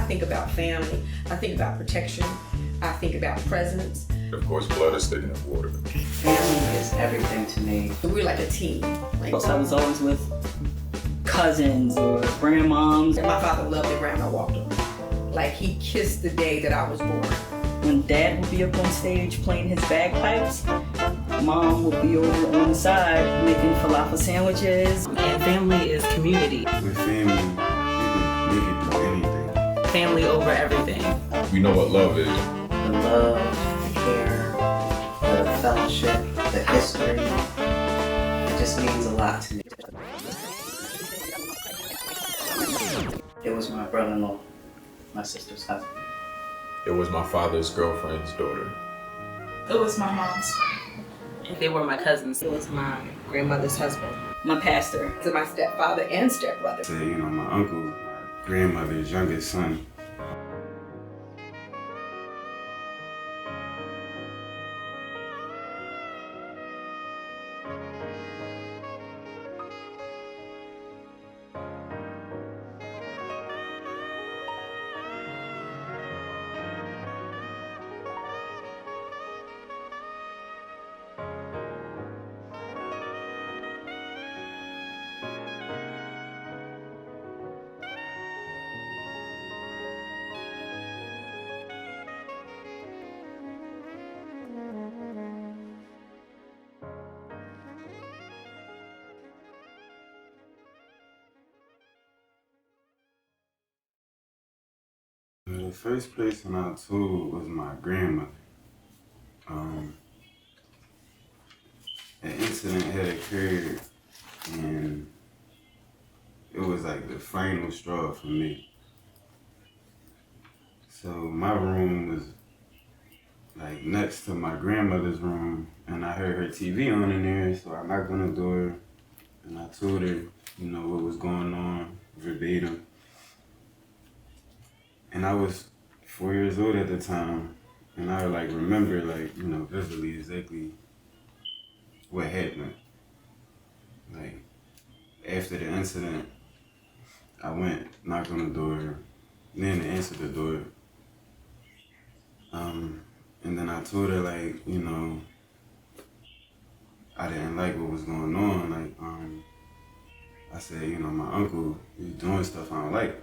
think about family, I think about protection, I think about presence. Of course, blood is thicker than water. Family is everything to me. We're like a team. Like, I was always with cousins or grandmoms. my father loved it, grandma walked him. Like, he kissed the day that I was born. When Dad would be up on stage playing his bagpipes, Mom would be over on the side making falafel sandwiches. And family is community. With family, you can make it through anything. Family over everything. We know what love is. The love, the care, the fellowship, the history. It just means a lot to me. It was my brother-in-law, my sister's husband. It was my father's girlfriend's daughter. It was my mom's. They were my cousins. It was my grandmother's husband. My pastor. To my stepfather and stepbrother. To, my uncle, my grandmother's youngest son. The first person I told was my grandmother. An incident had occurred, and it was like the final straw for me. So my room was like next to my grandmother's room, and I heard her TV on in there, so I knocked on the door, and I told her, what was going on verbatim. And I was 4 years old at the time, and I remember vividly exactly what happened. After the incident, I went, knocked on the door, then they answered the door. And then I told her I didn't like what was going on. I said, my uncle is doing stuff I don't like.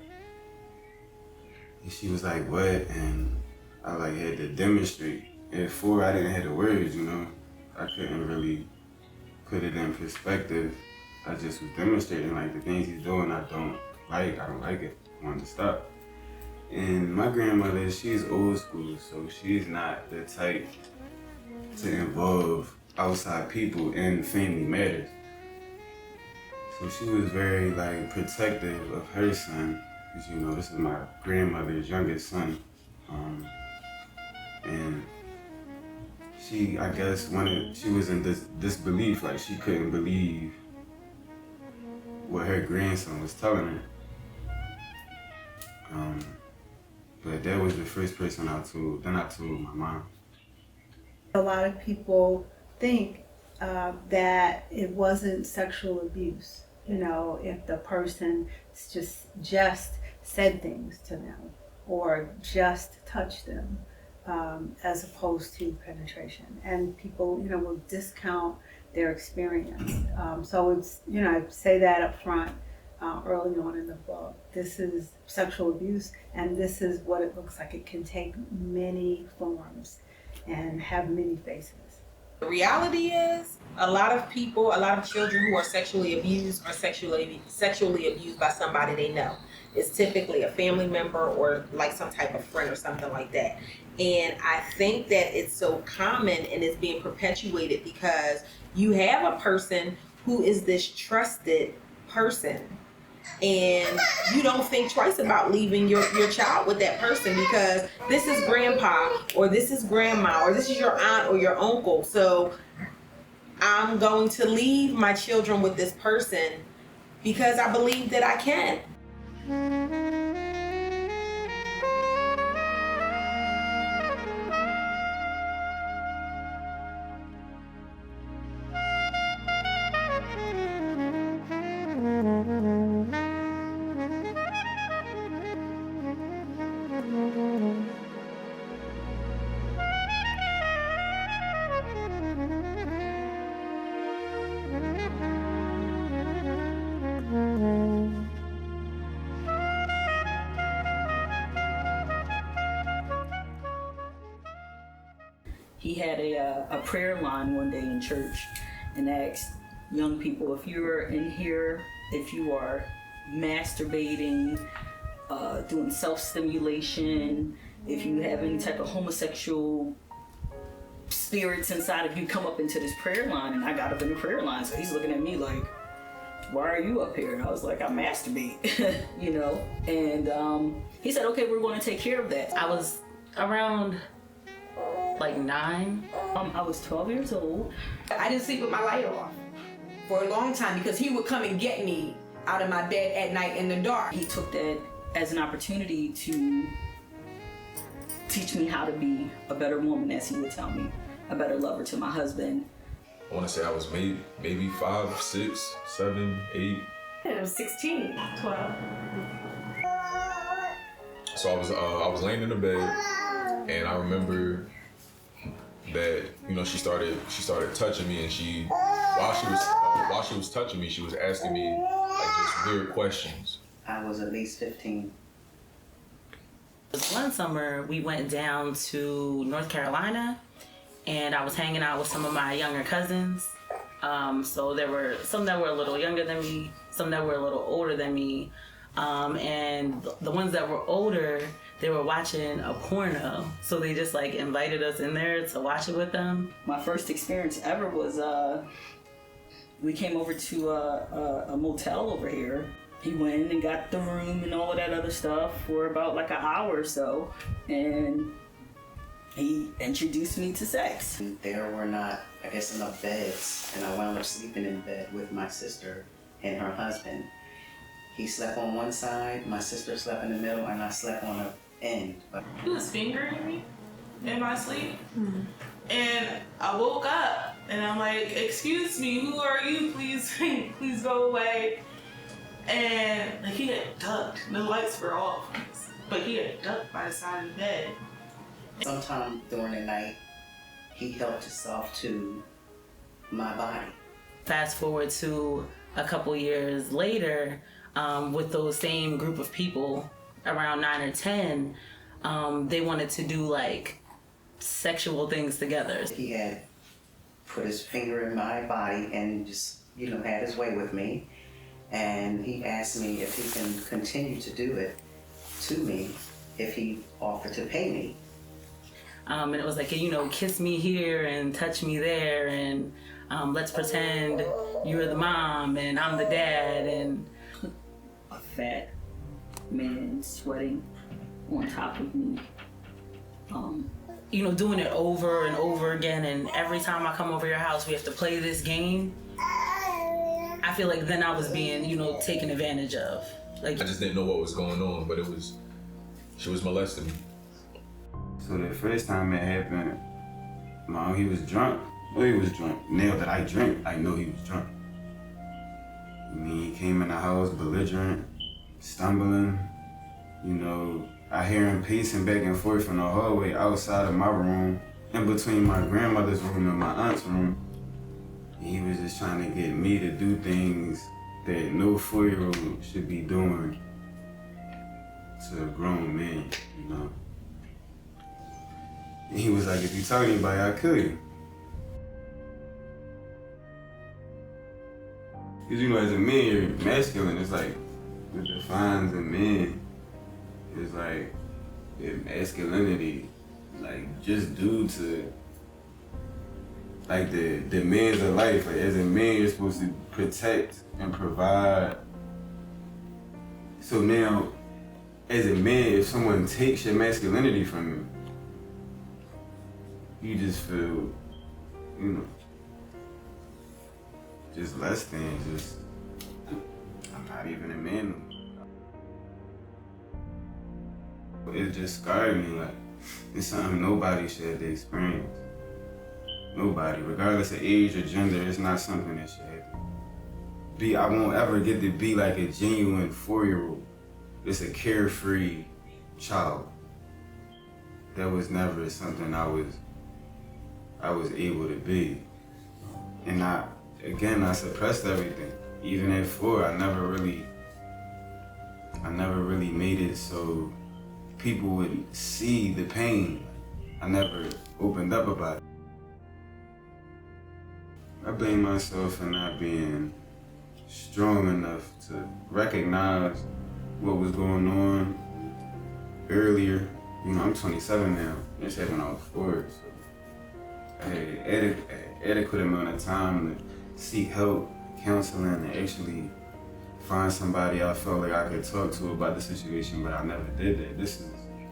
And she was like, what? And I had to demonstrate. At 4, I didn't have the words, I couldn't really put it in perspective. I just was demonstrating the things he's doing I don't like it. I wanted to stop. And my grandmother, she's old school, so she's not the type to involve outside people in family matters. So she was very protective of her son. Because, this is my grandmother's youngest son. And she, I guess, she was in this disbelief, she couldn't believe what her grandson was telling her. But that was the first person I told. Then I told my mom. A lot of people think that it wasn't sexual abuse. If the person just said things to them or just touched them, as opposed to penetration. And people, will discount their experience. So it's, I say that up front early on in the book. This is sexual abuse, and this is what it looks like. It can take many forms and have many faces. The reality is, a lot of people, a lot of children who are sexually abused are sexually abused by somebody they know. It's typically a family member or some type of friend or something like that. And I think that it's so common and it's being perpetuated because you have a person who is this trusted person, and you don't think twice about leaving your child with that person because this is grandpa or this is grandma or this is your aunt or your uncle. So I'm going to leave my children with this person because I believe that I can. he had a prayer line one day in church and asked young people, if you're in here, if you are masturbating, doing self-stimulation, if you have any type of homosexual spirits inside of you, come up into this prayer line. And I got up in the prayer line, so he's looking at me like, why are you up here? And I was like, I masturbate, you know? And he said, okay, we're going to take care of that. I was around like 9. I was 12 years old. I didn't sleep with my light off for a long time because he would come and get me out of my bed at night in the dark. He took that as an opportunity to teach me how to be a better woman, as he would tell me, a better lover to my husband. I want to say I was maybe 5, 6, 7, 8. I was 16, 12. So I was laying in the bed, and I remember that, you know, she started touching me, and while she was touching me, she was asking me like just weird questions. I was at least 15. One summer we went down to North Carolina, and I was hanging out with some of my younger cousins. So there were some that were a little younger than me, some that were a little older than me. And the ones that were older, they were watching a porno. So they just like invited us in there to watch it with them. My first experience ever was we came over to a motel over here. He went and got the room and all of that other stuff for about like an hour or so. And he introduced me to sex. There were not, I guess, enough beds, and I wound up sleeping in bed with my sister and her husband. He slept on one side, my sister slept in the middle, and I slept on the end. He was fingering me in my sleep, and I woke up, and I'm like, "Excuse me, who are you? Please, please go away." And like, he had ducked. The lights were off, but he had ducked by the side of the bed. Sometime during the night, he helped himself to my body. Fast forward to a couple years later, with those same group of people, around 9 or 10, they wanted to do like sexual things together. He had put his finger in my body and just, you know, had his way with me. And he asked me if he can continue to do it to me if he offered to pay me. And it was like, you know, kiss me here and touch me there, and let's pretend you're the mom and I'm the dad. And a fat man sweating on top of me. You know, doing it over and over again, and every time I come over your house, we have to play this game. I feel like then I was being, you know, taken advantage of. Like, I just didn't know what was going on, but she was molesting me. So the first time it happened, he was drunk. Well, he was drunk. Now that I drink, I know he was drunk. I mean, he came in the house belligerent, stumbling. You know, I hear him pacing back and forth in the hallway outside of my room, in between my grandmother's room and my aunt's room. He was just trying to get me to do things that no 4-year-old should be doing to a grown man, you know. And he was like, if you tell anybody, I'll kill you. Because, you know, as a man, you're masculine. It's like, what defines a man is like their masculinity, like just due to like the demands of life. Like, as a man, you're supposed to protect and provide. So now, as a man, if someone takes your masculinity from you, you just feel, you know, just less than, just, I'm not even a man no more. It just scarred me. Like, it's something nobody should have to experience. Nobody, regardless of age or gender, it's not something that should happen. I won't ever get to be like a genuine 4-year-old. It's a carefree child. That was never something I was able to be. And I suppressed everything. Even at 4, I never really made it so people would see the pain. I never opened up about it. I blame myself for not being strong enough to recognize what was going on earlier. You know, I'm 27 now. This happened when I was 4, so I had adequate amount of time to seek help, counseling, and actually find somebody I felt like I could talk to about the situation, but I never did that. This is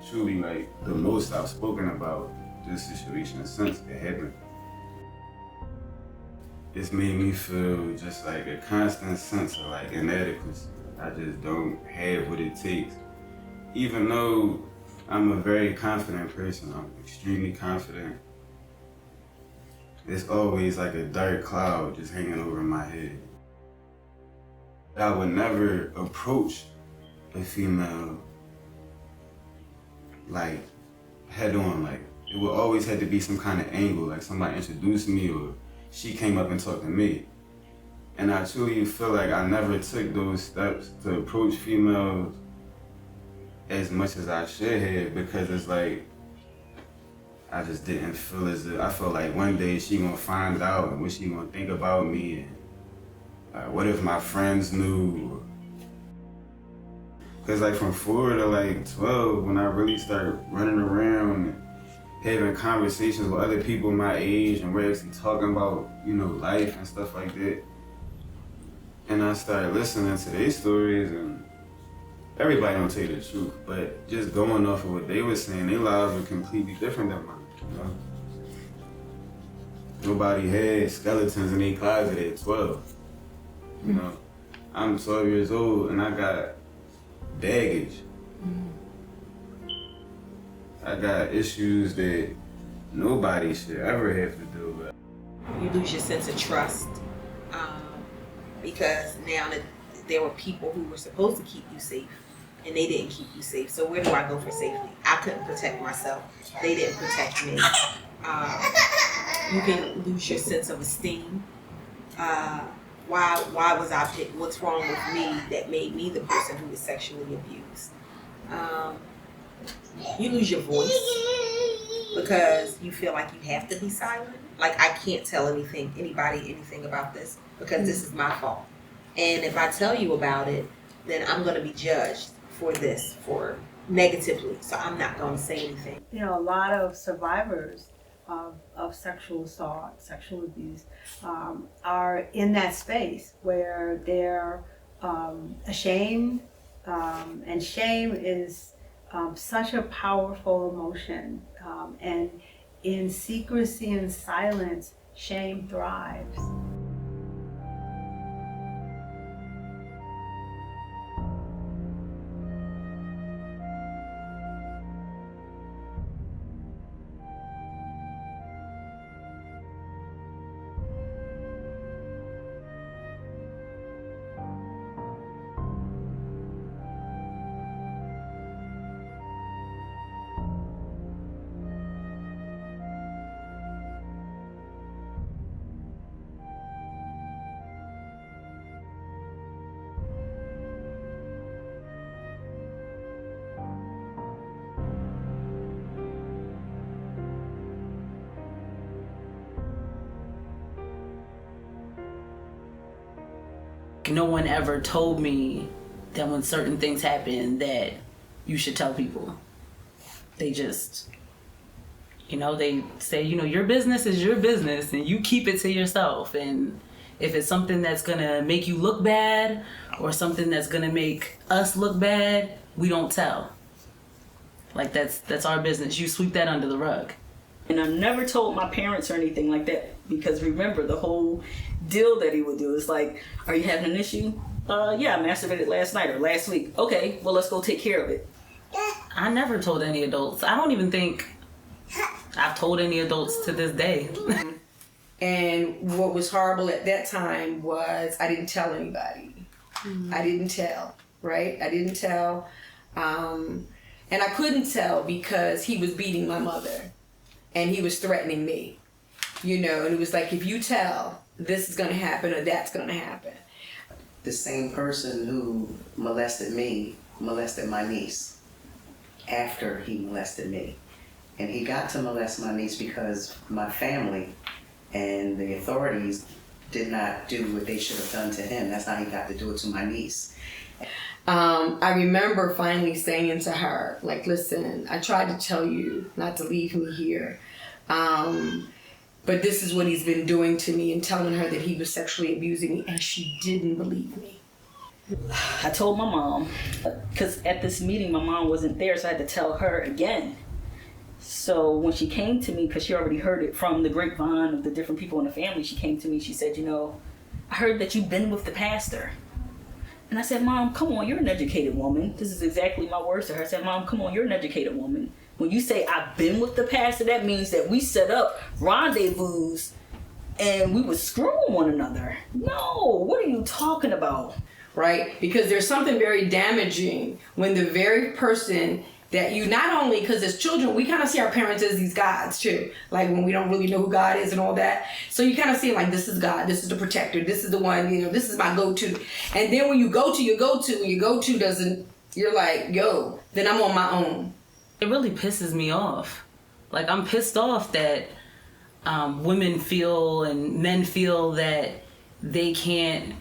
truly like the most I've spoken about this situation since it happened. It's made me feel just like a constant sense of like inadequacy. I just don't have what it takes. Even though I'm a very confident person, I'm extremely confident, there's always like a dark cloud just hanging over my head. I would never approach a female like head on. Like it would always have to be some kind of angle, like somebody introduced me or she came up and talked to me. And I truly feel like I never took those steps to approach females as much as I should have, because it's like I just didn't feel as if, I felt like one day she gonna find out and what she gonna think about me, and what if my friends knew? Cause like from 4 to like 12, when I really started running around and having conversations with other people my age, and we're actually talking about, you know, life and stuff like that. And I started listening to their stories, and everybody don't tell you the truth, but just going off of what they were saying, their lives were completely different than mine, you know? Nobody had skeletons in their closet at 12, you know? I'm 12 years old and I got baggage. I got issues that nobody should ever have to deal with. You lose your sense of trust because now that there were people who were supposed to keep you safe and they didn't keep you safe. So where do I go for safety? I couldn't protect myself. They didn't protect me. You can lose your sense of esteem. Why was I picked? What's wrong with me that made me the person who was sexually abused? You lose your voice because you feel like you have to be silent. Like I can't tell anybody anything about this because this is my fault. And if I tell you about it, then I'm going to be judged for negatively. So I'm not going to say anything. You know, a lot of survivors of sexual assault, sexual abuse, are in that space where they're ashamed, and shame is such a powerful emotion, and in secrecy and silence, shame thrives. No one ever told me that when certain things happen that you should tell people. They just, you know, they say, you know, your business is your business and you keep it to yourself. And if it's something that's gonna make you look bad or something that's gonna make us look bad, we don't tell. Like that's our business. You sweep that under the rug. And I never told my parents or anything like that, because remember the whole deal that he would do is like, are you having an issue? Yeah, I masturbated last night or last week. Okay, well, let's go take care of it. I never told any adults. I don't even think I've told any adults to this day. And what was horrible at that time was I didn't tell anybody. I didn't tell, right? I didn't tell. And I couldn't tell because he was beating my mother and he was threatening me, you know, and it was like, if you tell, this is going to happen or that's going to happen. The same person who molested me molested my niece after he molested me. And he got to molest my niece because my family and the authorities did not do what they should have done to him. That's how he got to do it to my niece. I remember finally saying to her, like, listen, I tried to tell you not to leave me here. But this is what he's been doing to me, and telling her that he was sexually abusing me, and she didn't believe me. I told my mom, because at this meeting my mom wasn't there, so I had to tell her again. So when she came to me, because she already heard it from the grapevine of the different people in the family, she came to me, she said, I heard that you've been with the pastor. And I said, Mom, come on, you're an educated woman. This is exactly my words to her. I said, Mom, come on, you're an educated woman. When you say I've been with the pastor, that means that we set up rendezvous and we would screw one another. No, what are you talking about? Right? Because there's something very damaging when the very person that you, not only, because as children, we kind of see our parents as these gods too. Like when we don't really know who God is and all that. So you kind of see like, this is God, this is the protector, this is the one, this is my go-to. And then when you go to your go-to, and your go-to doesn't, you're like, yo, then I'm on my own. It really pisses me off. Like, I'm pissed off that women feel and men feel that they can't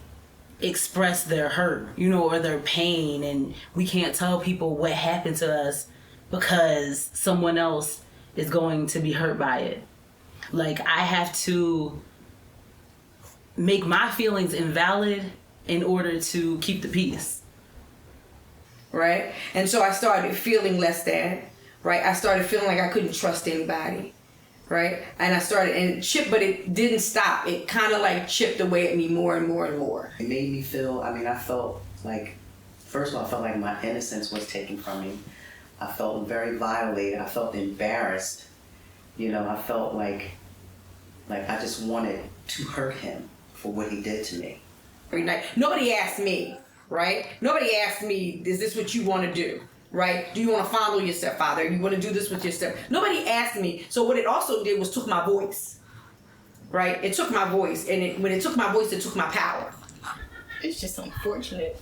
express their hurt, or their pain, and we can't tell people what happened to us because someone else is going to be hurt by it. Like, I have to make my feelings invalid in order to keep the peace. Right? And so I started feeling less than, right? I started feeling like I couldn't trust anybody, right? And I started, and it chipped, but it didn't stop. It kind of like chipped away at me more and more and more. It made me feel, I felt like, first of all, I felt like my innocence was taken from me. I felt very violated. I felt embarrassed. I felt like I just wanted to hurt him for what he did to me. Nobody asked me, right? Nobody asked me, is this what you want to do? Right? Do you want to fondle your stepfather? You want to do this with your Nobody asked me. So what it also did was took my voice. Right? It took my voice. And when it took my voice, it took my power. It's just unfortunate.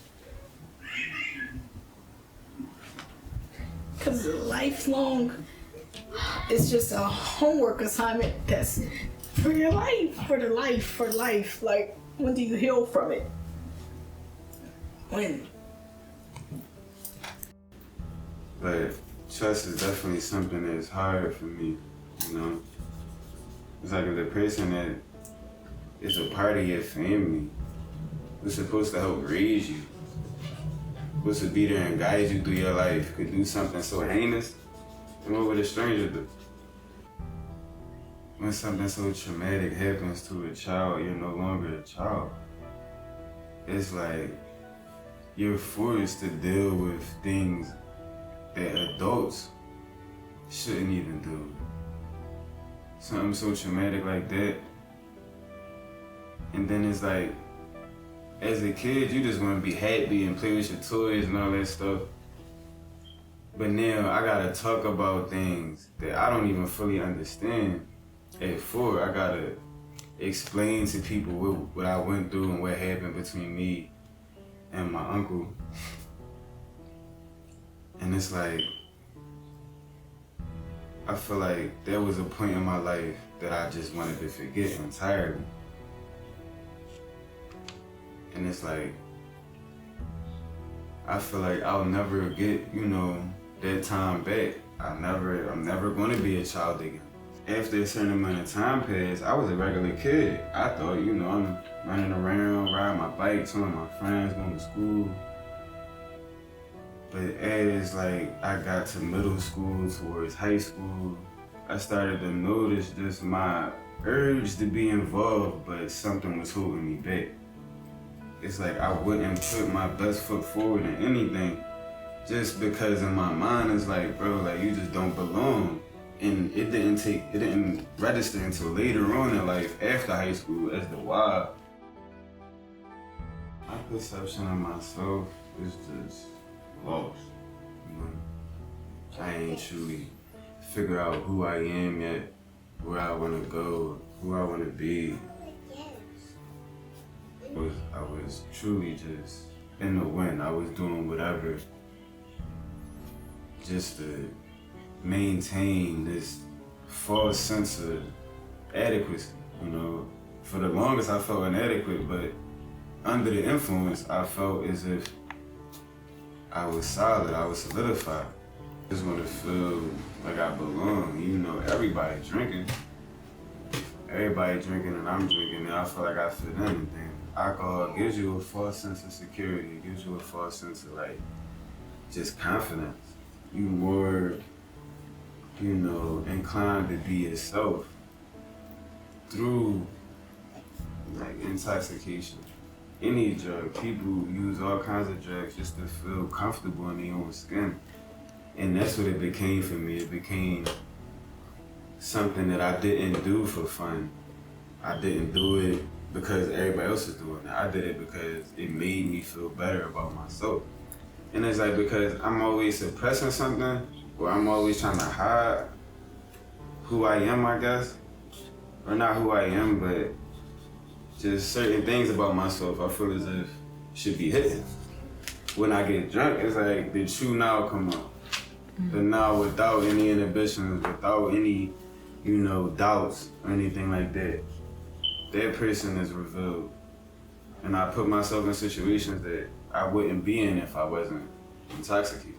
Because lifelong, it's just a homework assignment that's for your life, for life. Like, when do you heal from it? When? But trust is definitely something that's hard for me, It's like if the person that is a part of your family who's supposed to help raise you, supposed to be there and guide you through your life, could do something so heinous, then what would a stranger do? When something so traumatic happens to a child, you're no longer a child. It's like you're forced to deal with things that adults shouldn't even do. Something so traumatic like that. And then it's like, as a kid, you just want to be happy and play with your toys and all that stuff. But now I gotta talk about things that I don't even fully understand. At 4, I gotta explain to people what I went through and what happened between me and my uncle. And it's like, I feel like there was a point in my life that I just wanted to forget entirely. And it's like, I feel like I'll never get, that time back. I'm never gonna be a child again. After a certain amount of time passed, I was a regular kid. I thought, I'm running around, riding my bike, telling my friends, going to school. But as I got to middle school towards high school, I started to notice just my urge to be involved, but something was holding me back. It's like I wouldn't put my best foot forward in anything just because in my mind it's like, bro, you just don't belong. And it didn't register until later on in life after high school as to why. My perception of myself is just lost. I ain't truly figure out who I am yet, where I want to go, who I want to be. I was truly just in the wind. I was doing whatever just to maintain this false sense of adequacy, for the longest I felt inadequate, but under the influence, I felt as if I was solid, I was solidified. I just want to feel like I belong. You know, everybody drinking and I'm drinking, and I feel like I fit in. And alcohol gives you a false sense of security. It gives you a false sense of like just confidence. You more, you know, inclined to be yourself through like intoxication. Any drug, people use all kinds of drugs just to feel comfortable in their own skin. And that's what it became for me. It became something that I didn't do for fun. I didn't do it because everybody else is doing it. I did it because it made me feel better about myself. And it's like because I'm always suppressing something, or I'm always trying to hide who I am, I guess. Or not who I am, but just certain things about myself I feel as if should be hidden. When I get drunk, it's like the true now come up. The now without any inhibitions, without any, you know, doubts or anything like that. That person is revealed. And I put myself in situations that I wouldn't be in if I wasn't intoxicated.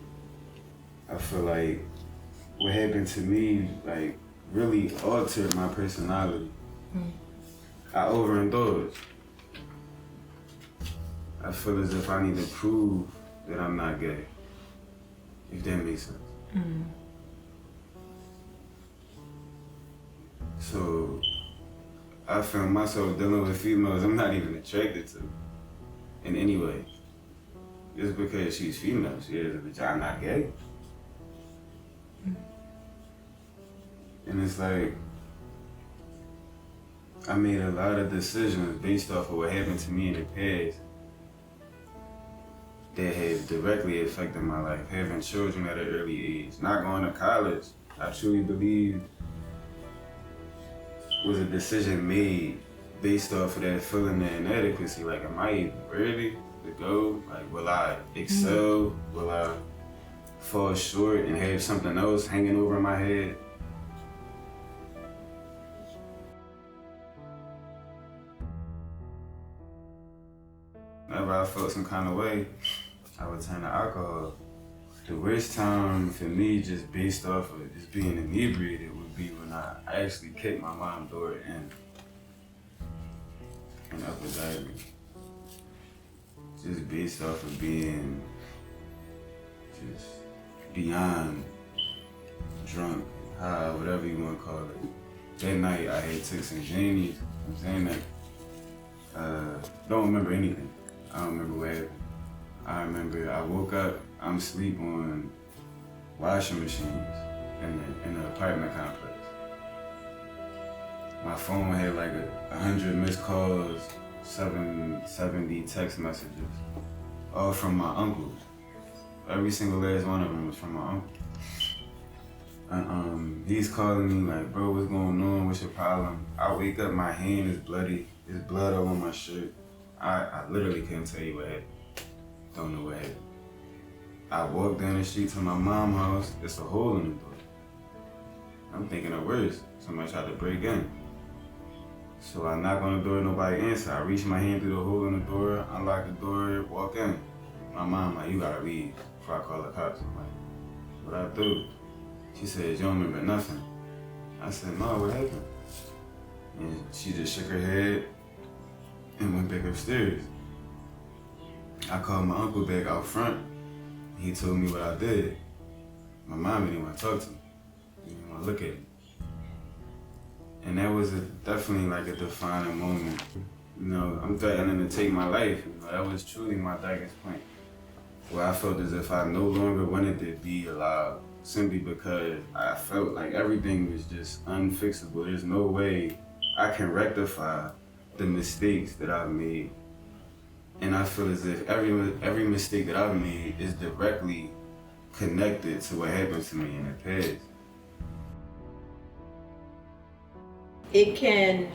I feel like what happened to me, like, really altered my personality. I overindulged. I feel as if I need to prove that I'm not gay. If that makes sense. So I found myself dealing with females I'm not even attracted to in any way. Just because she's female, she is a vagina, not gay. And it's like, I made a lot of decisions based off of what happened to me in the past that has directly affected my life. Having children at an early age, not going to college, I truly believe was a decision made based off of that feeling of inadequacy. Like, am I even ready to go? Like, will I excel? Will I fall short and have something else hanging over my head? Whenever I felt some kind of way, I would turn to alcohol. The worst time for me, just based off of just being inebriated, would be when I actually kicked my mom's door in Upper Diamond. Just based off of being just beyond drunk, high, whatever you want to call it. That night I had took some Janies. I'm saying that. Don't remember anything. I don't remember what happened. I remember I woke up, I'm asleep on washing machines in the apartment complex. My phone had like 100 missed calls, 770 text messages, all from my uncles. Every single last one of them was from my uncle. And he's calling me like, bro, what's going on? What's your problem? I wake up, my hand is bloody. There's blood all on my shirt. I literally couldn't tell you what happened. Don't know what happened. I walk down the street to my mom's house. It's a hole in the door. I'm thinking of worse. Somebody tried to break in. So I knock on the door, nobody answer. I reach my hand through the hole in the door, unlock the door, walk in. My mom like, you gotta leave before I call the cops. I'm like, what I do? She said, you don't remember nothing. I said, no, what happened? And she just shook her head and went back upstairs. I called my uncle back out front. He told me what I did. My mom didn't want to talk to me. She didn't want to look at me. And that was definitely like a defining moment. You know, I'm threatening to take my life. You know, that was truly my darkest point, where I felt as if I no longer wanted to be alive, simply because I felt like everything was just unfixable. There's no way I can rectify the mistakes that I've made. And I feel as if every mistake that I've made is directly connected to what happened to me in the past. It can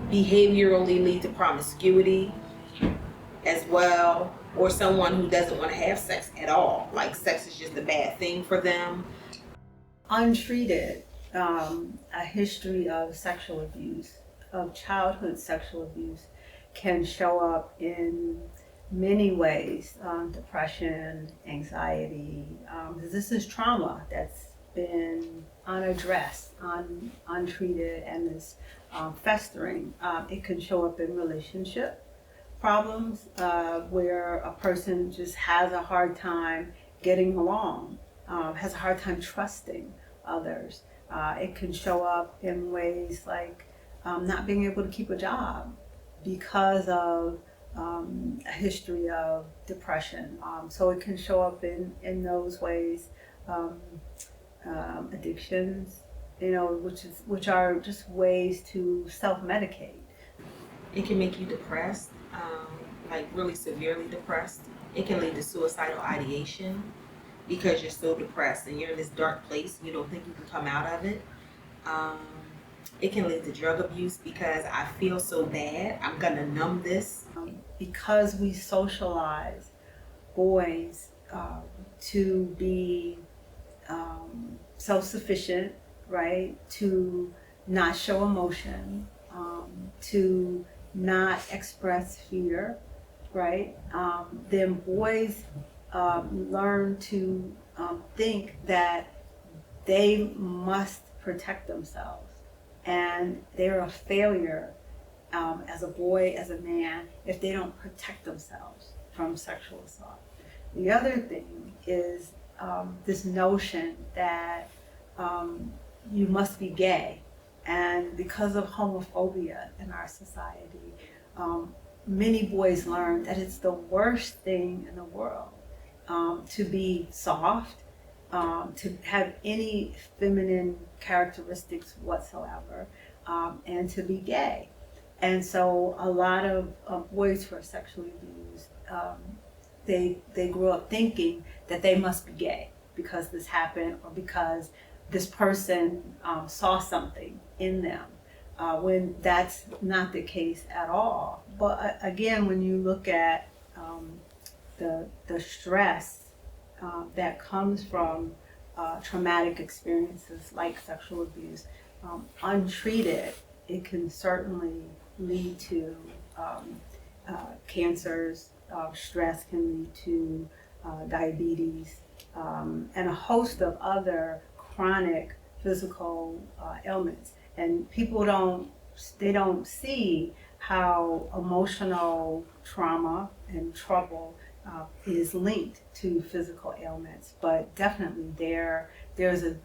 behaviorally lead to promiscuity as well, or someone who doesn't want to have sex at all. Like, sex is just a bad thing for them. Untreated, a history of sexual abuse of childhood sexual abuse can show up in many ways: depression, anxiety. This is trauma that's been unaddressed, untreated, and is festering. It can show up in relationship problems where a person just has a hard time getting along, has a hard time trusting others. It can show up in ways like not being able to keep a job because of a history of depression. So it can show up in those ways. Addictions, which are just ways to self-medicate. It can make you depressed, like really severely depressed. It can lead to suicidal ideation because you're so depressed and you're in this dark place and you don't think you can come out of it. It can lead to drug abuse because I feel so bad, I'm gonna numb this. Because we socialize boys to be self-sufficient, right? To not show emotion, to not express fear, right? Then boys learn to think that they must protect themselves, and they're a failure as a boy, as a man, if they don't protect themselves from sexual assault. The other thing is this notion that you must be gay. And because of homophobia in our society, many boys learn that it's the worst thing in the world to be soft, to have any feminine characteristics whatsoever, and to be gay. And so a lot of boys who are sexually abused, they grew up thinking that they must be gay because this happened or because this person saw something in them, when that's not the case at all. But again, when you look at the stress that comes from traumatic experiences like sexual abuse, untreated, it can certainly lead to cancers. Stress can lead to diabetes, and a host of other chronic physical ailments. And people don't see how emotional trauma and trouble is linked to physical ailments, but definitely there's a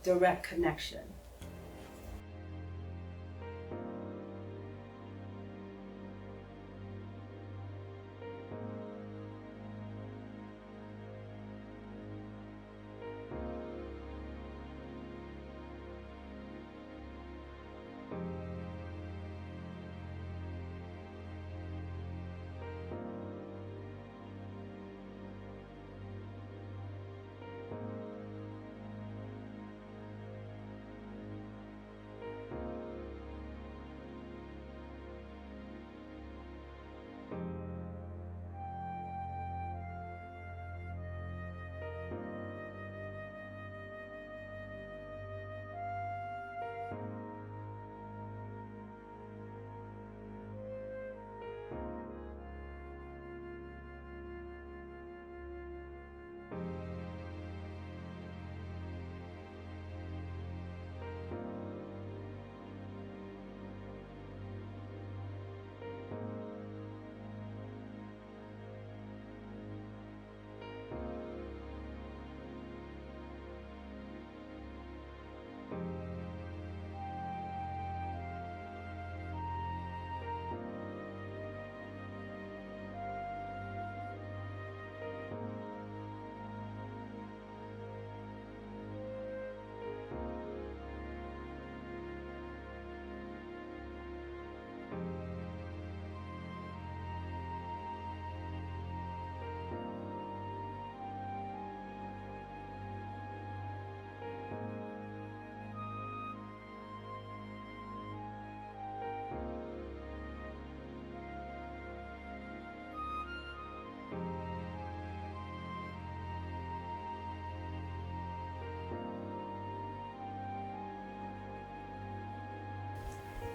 direct connection.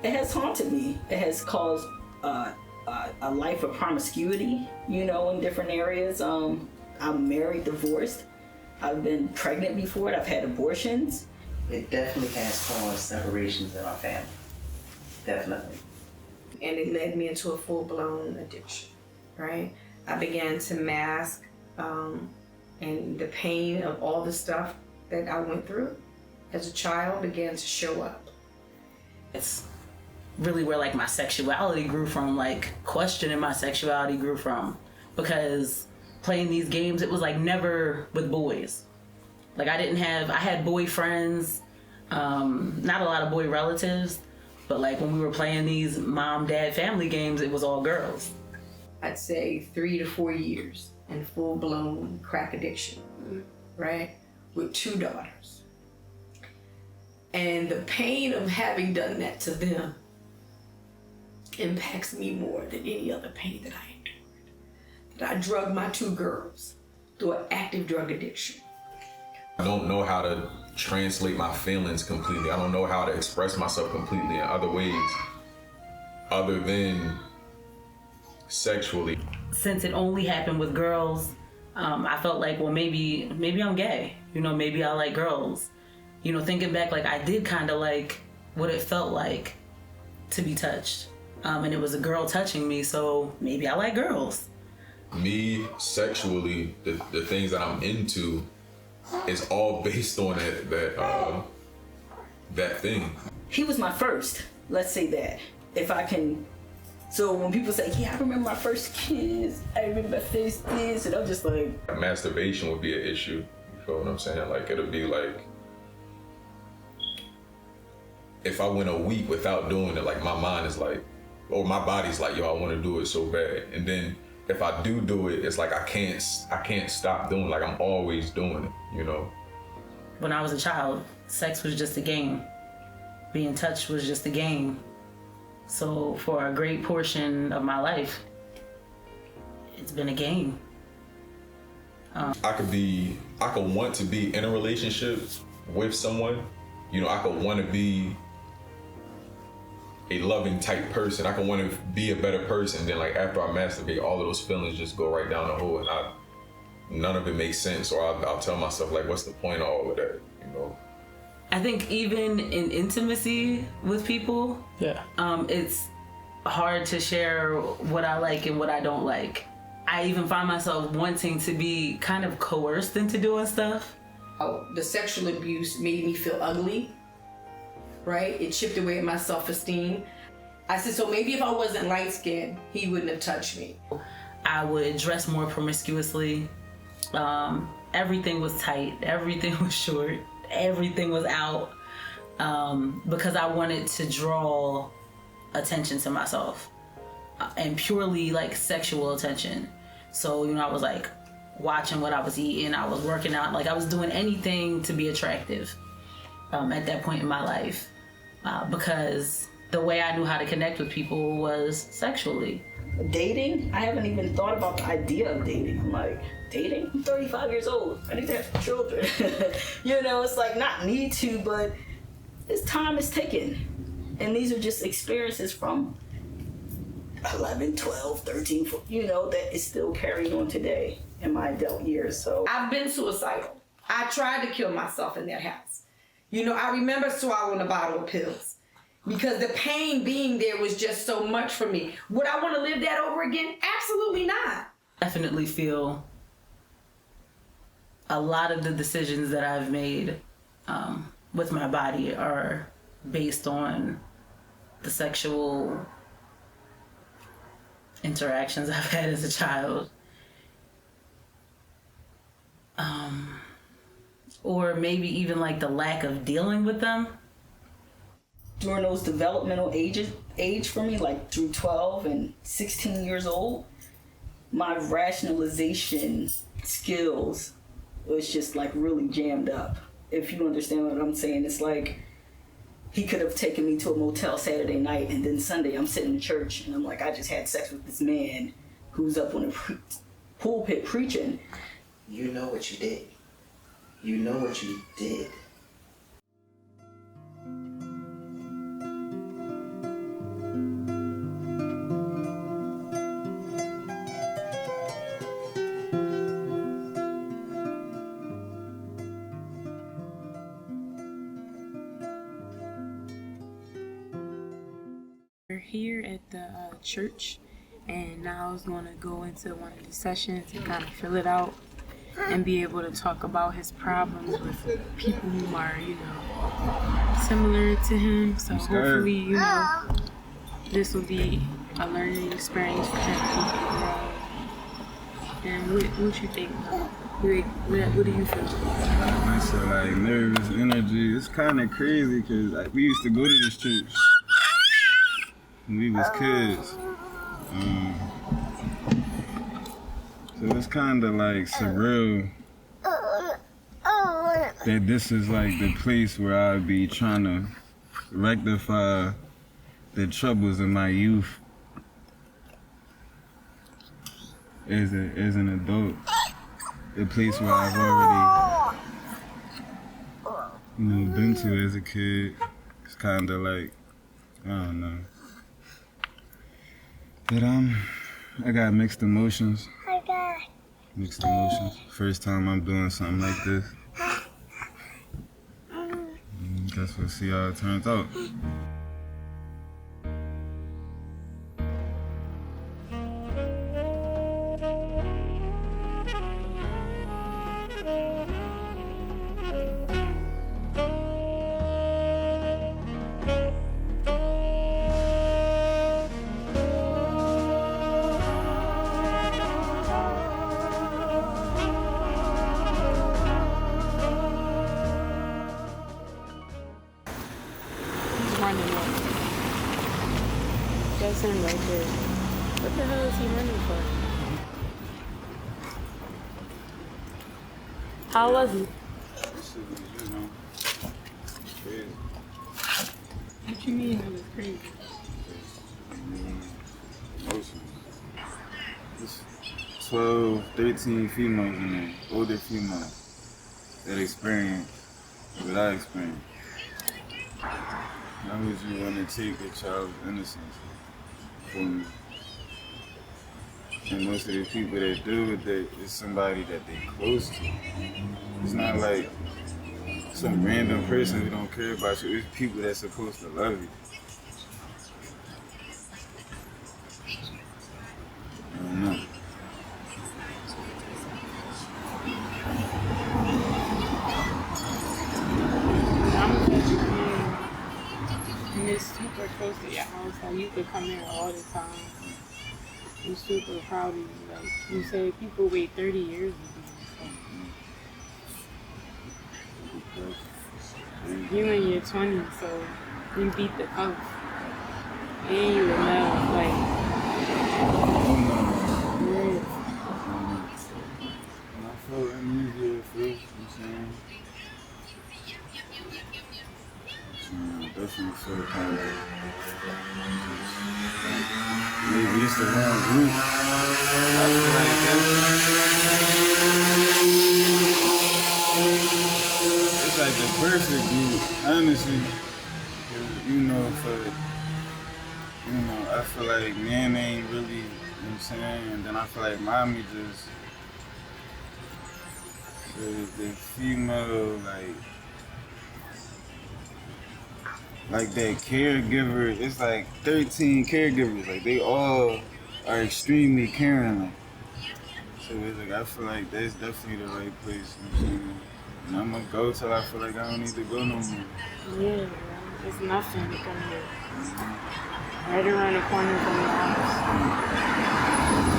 it has haunted me. It has caused a life of promiscuity, you know, in different areas. I'm married, divorced. I've been pregnant before. I've had abortions. It definitely has caused separations in our family. Definitely. And it led me into a full-blown addiction, right? I began to mask and the pain of all the stuff that I went through as a child began to show up. It's really where like my sexuality grew from, like questioning my sexuality grew from, because playing these games, it was like never with boys. Like I had boy friends, not a lot of boy relatives, but like when we were playing these mom, dad, family games, it was all girls. I'd say 3 to 4 years in full-blown crack addiction, right? With 2 daughters. And the pain of having done that to them impacts me more than any other pain that I endured. That I drugged my 2 girls through an active drug addiction. I don't know how to translate my feelings completely. I don't know how to express myself completely in other ways other than sexually. Since it only happened with girls, I felt like, well, maybe I'm gay. You know, maybe I like girls. You know, thinking back, like I did kind of like what it felt like to be touched. And it was a girl touching me, so maybe I like girls. Me, sexually, the things that I'm into is all based on that thing. He was my first, let's say that. If I can, so when people say, yeah, I remember my first kiss, I remember my first this, and I'm just like. Masturbation would be an issue, you feel what I'm saying? Like it'll be like, if I went a week without doing it, like my mind is like, or my body's like, yo, I want to do it so bad. And then if I do it, it's like I can't stop doing it. Like I'm always doing it, you know? When I was a child, sex was just a game. Being touched was just a game. So for a great portion of my life, it's been a game. I could want to be in a relationship with someone. You know, I could want to be a loving type person. I can want to be a better person. Then like after I masturbate, all of those feelings just go right down the hole, and none of it makes sense. Or I'll tell myself like, what's the point of all of that? You know. I think even in intimacy with people, it's hard to share what I like and what I don't like. I even find myself wanting to be kind of coerced into doing stuff. Oh, the sexual abuse made me feel ugly, right? It chipped away at my self-esteem. I said, so maybe if I wasn't light-skinned, he wouldn't have touched me. I would dress more promiscuously. Everything was tight. Everything was short. Everything was out. Because I wanted to draw attention to myself. And purely like sexual attention. So, you know, I was like watching what I was eating. I was working out. Like I was doing anything to be attractive at that point in my life. Because the way I knew how to connect with people was sexually. Dating? I haven't even thought about the idea of dating. I'm like, dating? I'm 35 years old. I need to have children. You know, it's like not need to, but this time is ticking. And these are just experiences from 11, 12, 13, 14, you know, that is still carrying on today in my adult years. So I've been suicidal. I tried to kill myself in that house. You know, I remember swallowing a bottle of pills because the pain being there was just so much for me. Would I want to live that over again? Absolutely not. Definitely feel a lot of the decisions that I've made with my body are based on the sexual interactions I've had as a child. Or maybe even like the lack of dealing with them. During those developmental age for me, like through 12 and 16 years old, my rationalization skills was just like really jammed up. If you understand what I'm saying, it's like he could have taken me to a motel Saturday night and then Sunday I'm sitting in church and I'm like, I just had sex with this man who's up on the pulpit preaching. You know what you did. You know what you did. here at the church, and now I was going to go into one of the sessions and kind of fill it out and be able to talk about his problems with people who are, similar to him. So hopefully, this will be a learning experience for him. And what you think? What do you feel? So like nervous energy, it's kind of crazy because we used to go to this church when we was kids. So it's kind of like surreal that this is like the place where I'd be trying to rectify the troubles of my youth as an adult. The place where I've already, been to as a kid. It's kind of like, I don't know. But I got mixed emotions. First time I'm doing something like this. Guess we'll see how it turns out. That's him right there. What the hell is he running for? How was he? Crazy. What you mean it was crazy? Emotions. There's 12, 13 females in there, older females, that experience what I experienced. How would you want to take a child's innocence from me? And most of the people that do with that is somebody that they close to. It's not like some random person who don't care about you. It's people that's supposed to love you. I don't know. I'm glad you came. And it's super close to your house. Like, you could come here all the time. I'm super proud of you. Like, you say people wait 30 years to do this. So. You in your 20s, so you beat the coast. And you were male, like. Yeah. I felt uneasy at first, I definitely feel kind of maybe it's the wrong group. I feel like it's like the perfect group, honestly. I feel like man ain't really, you know what I'm saying? And then I feel like mommy just, the female, like that caregiver, it's like 13 caregivers, like they all are extremely caring. Like. So it's like, I feel like that's definitely the right place, you know what I'm saying? And I'm gonna go till I feel like I don't need to go no more. Yeah, bro. It's nothing to come here. Right around the corner from your house.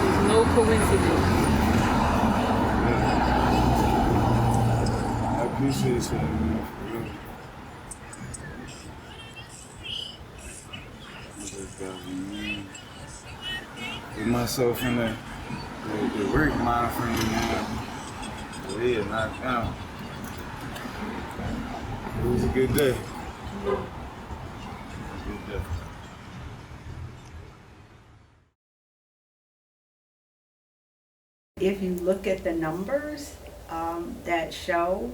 There's no coincidence. I appreciate you, man, for real. I just gotta get myself in the work mind frame now. Yeah, knocked down. It was a good day. Good day. If you look at the numbers that show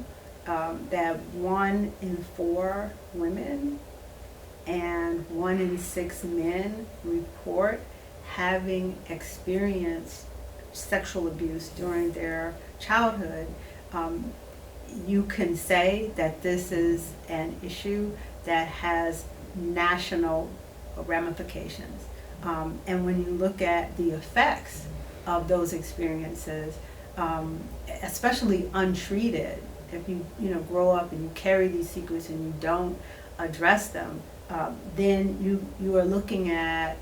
that 1 in 4 women and 1 in 6 men report having experienced sexual abuse during their childhood, you can say that this is an issue that has national ramifications. And when you look at the effects of those experiences, especially untreated, if you grow up and you carry these secrets and you don't address them, then you are looking at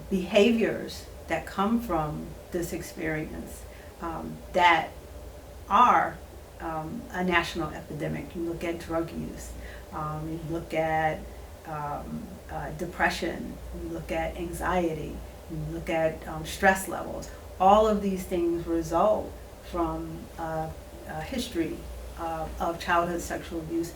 behaviors that come from this experience that are a national epidemic. You look at drug use, you look at depression, you look at anxiety, you look at stress levels. All of these things result from a history of childhood sexual abuse.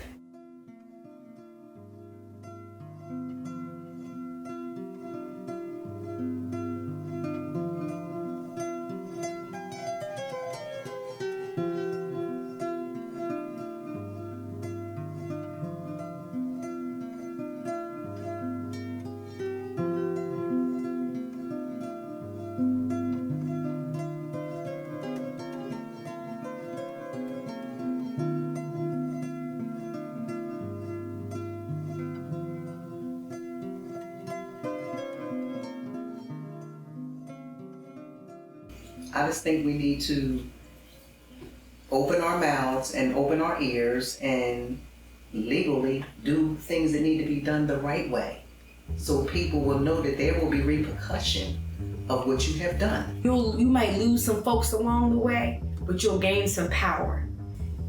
I just think we need to open our mouths and open our ears and legally do things that need to be done the right way, so people will know that there will be repercussion of what you have done. You might lose some folks along the way, but you'll gain some power.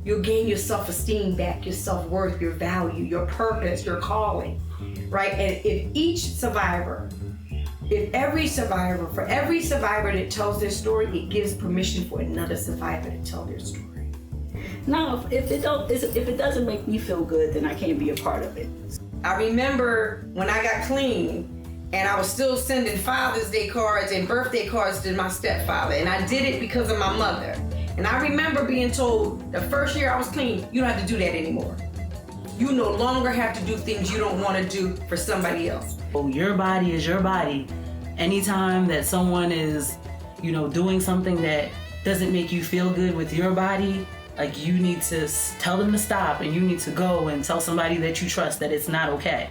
You'll gain your self-esteem back, your self-worth, your value, your purpose, your calling, right? And for every survivor that tells their story, it gives permission for another survivor to tell their story. Now, if it doesn't make me feel good, then I can't be a part of it. I remember when I got clean, and I was still sending Father's Day cards and birthday cards to my stepfather, and I did it because of my mother. And I remember being told the first year I was clean, you don't have to do that anymore. You no longer have to do things you don't want to do for somebody else. Oh, your body is your body. Anytime that someone is, doing something that doesn't make you feel good with your body, like, you need to tell them to stop, and you need to go and tell somebody that you trust that it's not okay.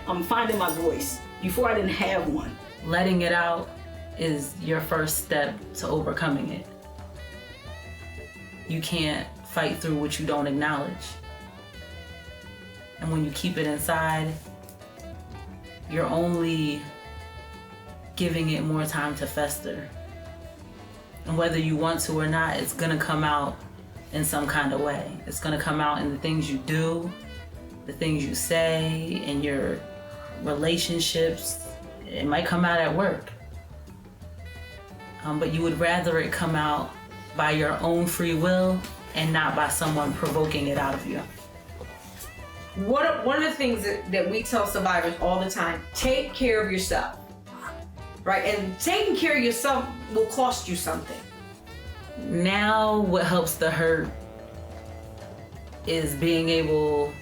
I'm finding my voice. Before I didn't have one. Letting it out is your first step to overcoming it. You can't fight through what you don't acknowledge. And when you keep it inside, you're only giving it more time to fester. And whether you want to or not, it's gonna come out in some kind of way. It's gonna come out in the things you do, the things you say, in your relationships. It might come out at work. But you would rather it come out by your own free will and not by someone provoking it out of you. One of the things that we tell survivors all the time, take care of yourself, right? And taking care of yourself will cost you something. Now what helps the hurt is being able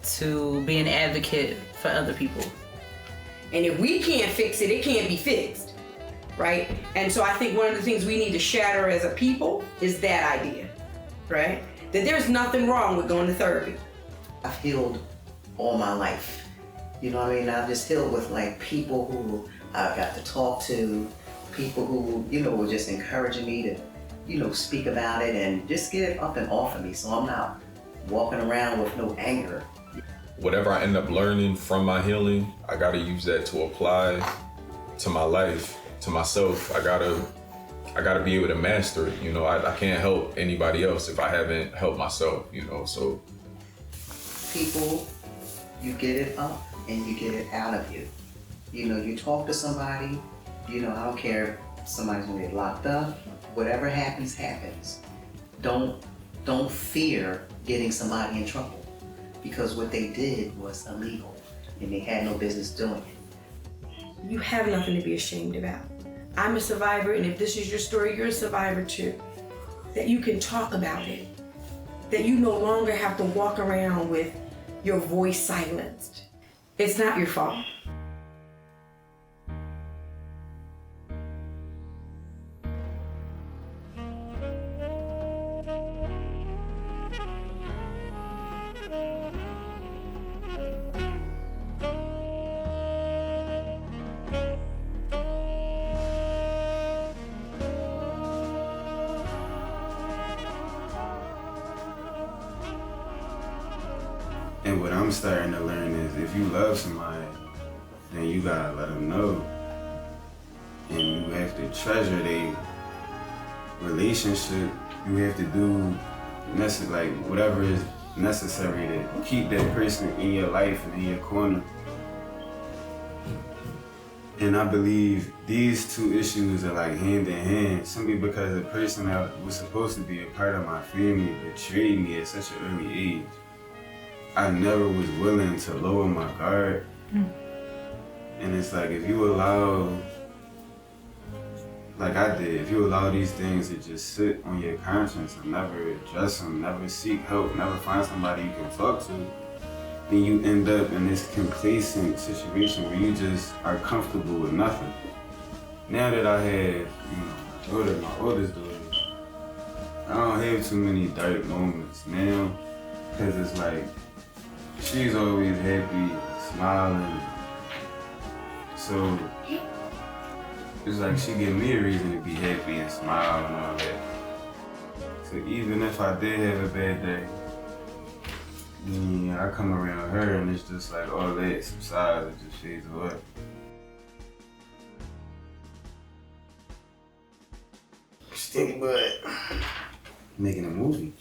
to be an advocate for other people. And if we can't fix it, it can't be fixed, right? And so I think one of the things we need to shatter as a people is that idea, right? That there's nothing wrong with going to therapy. I've healed all my life. You know what I mean? I've just healed with people who I got to talk to, people who, were just encouraging me to, speak about it and just get it up and off of me, so I'm not walking around with no anger. Whatever I end up learning from my healing, I gotta use that to apply to my life, to myself. I gotta be able to master it. I can't help anybody else if I haven't helped myself, so. People, you get it up and you get it out of you. You talk to somebody, I don't care if somebody's gonna get locked up, whatever happens, happens. Don't fear getting somebody in trouble, because what they did was illegal and they had no business doing it. You have nothing to be ashamed about. I'm a survivor, and if this is your story, you're a survivor too. That you can talk about it. That you no longer have to walk around with your voice silenced. It's not your fault. And what I'm starting to learn is if you love somebody, then you gotta let them know. And you have to treasure their relationship. You have to do like whatever is necessary to keep that person in your life and in your corner. And I believe these two issues are like hand in hand, simply because the person that was supposed to be a part of my family betrayed me at such an early age. I never was willing to lower my guard. And it's like, if you allow, like I did, if you allow these things to just sit on your conscience and never address them, never seek help, never find somebody you can talk to, then you end up in this complacent situation where you just are comfortable with nothing. Now that I have, my oldest daughter, I don't have too many dark moments now, because it's like, she's always happy, smiling. So it's like she give me a reason to be happy and smile and all that. So even if I did have a bad day, I come around her and it's just like all that subsides, it just fades away. Sticky butt. Making a movie.